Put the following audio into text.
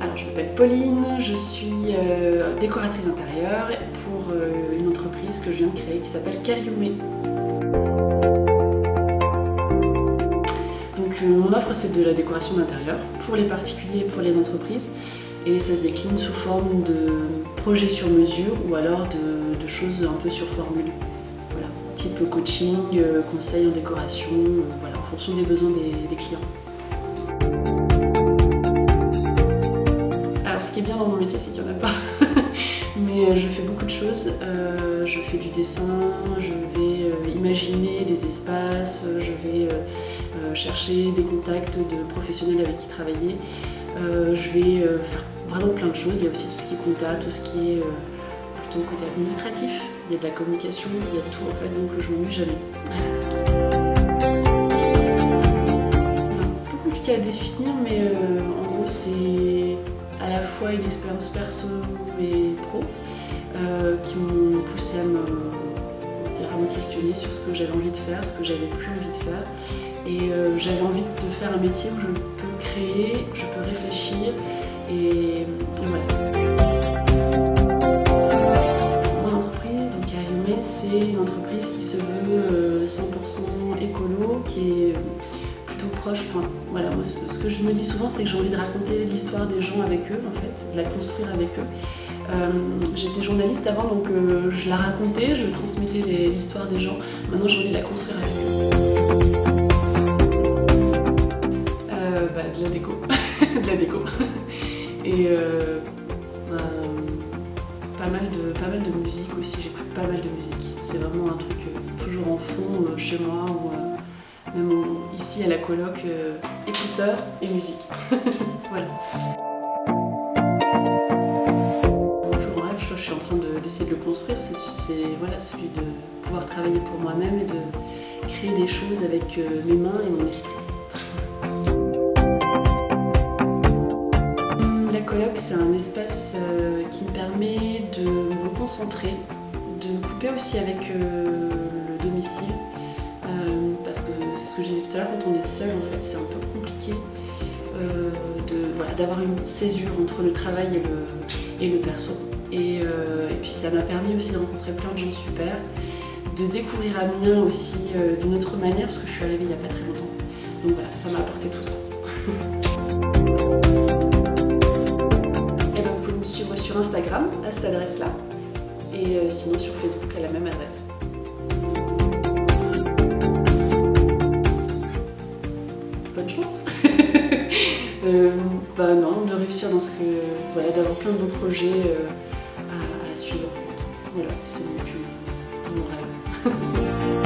Alors, je m'appelle Pauline, je suis décoratrice intérieure pour une entreprise que je viens de créer qui s'appelle Cariumé. Donc, mon offre, c'est de la décoration d'intérieur pour les particuliers et pour les entreprises. Et ça se décline sous forme de projets sur mesure ou alors de choses un peu sur formule. Voilà, type coaching, conseil en décoration, voilà, en fonction des besoins des clients. Alors ce qui est bien dans mon métier, c'est qu'il n'y en a pas. Mais je fais beaucoup de choses. Je fais du dessin, je vais imaginer des espaces, je vais chercher des contacts de professionnels avec qui travailler. Je vais faire vraiment plein de choses. Il y a aussi tout ce qui est compta, tout ce qui est plutôt côté administratif. Il y a de la communication, il y a de tout en fait, donc je m'ennuie jamais. C'est un peu compliqué à définir, mais en gros c'est à la fois une expérience perso et pro qui m'ont poussé à me questionner sur ce que j'avais envie de faire, ce que j'avais plus envie de faire. Et j'avais envie de faire un métier où je peux créer, je peux réfléchir et voilà. Mon entreprise, donc Cariumé, c'est une entreprise qui se veut 100% écolo, qui est plutôt proche. Enfin, voilà, moi, ce que je me dis souvent, c'est que j'ai envie de raconter l'histoire des gens avec eux, en fait, de la construire avec eux. J'étais journaliste avant, donc je la racontais, je transmettais l'histoire des gens. Maintenant, j'ai envie de la construire avec eux. De la déco. De la déco. Et pas mal de musique aussi, j'écoute pas mal de musique. C'est vraiment un truc toujours en fond chez moi, ou même ici à la coloc, écouteurs et musique. Voilà. Mon plus grand rêve, je suis en train d'essayer de le construire, c'est voilà, celui de pouvoir travailler pour moi-même et de créer des choses avec mes mains et mon esprit. La coloc, c'est un espace qui me permet de me reconcentrer, de couper aussi avec le domicile, parce que c'est ce que je disais tout à l'heure, quand on est seul, en fait, c'est un peu compliqué d'avoir une césure entre le travail et le perso. Et puis ça m'a permis aussi de rencontrer plein de gens super, de découvrir Amiens aussi d'une autre manière, parce que je suis arrivée il n'y a pas très longtemps. Donc voilà, ça m'a apporté tout ça. Suivre sur Instagram à cette adresse-là et sinon sur Facebook à la même adresse. Bonne chance. Non, de réussir dans ce que, voilà, d'avoir plein de beaux projets à suivre en fait. Voilà, c'est mon rêve.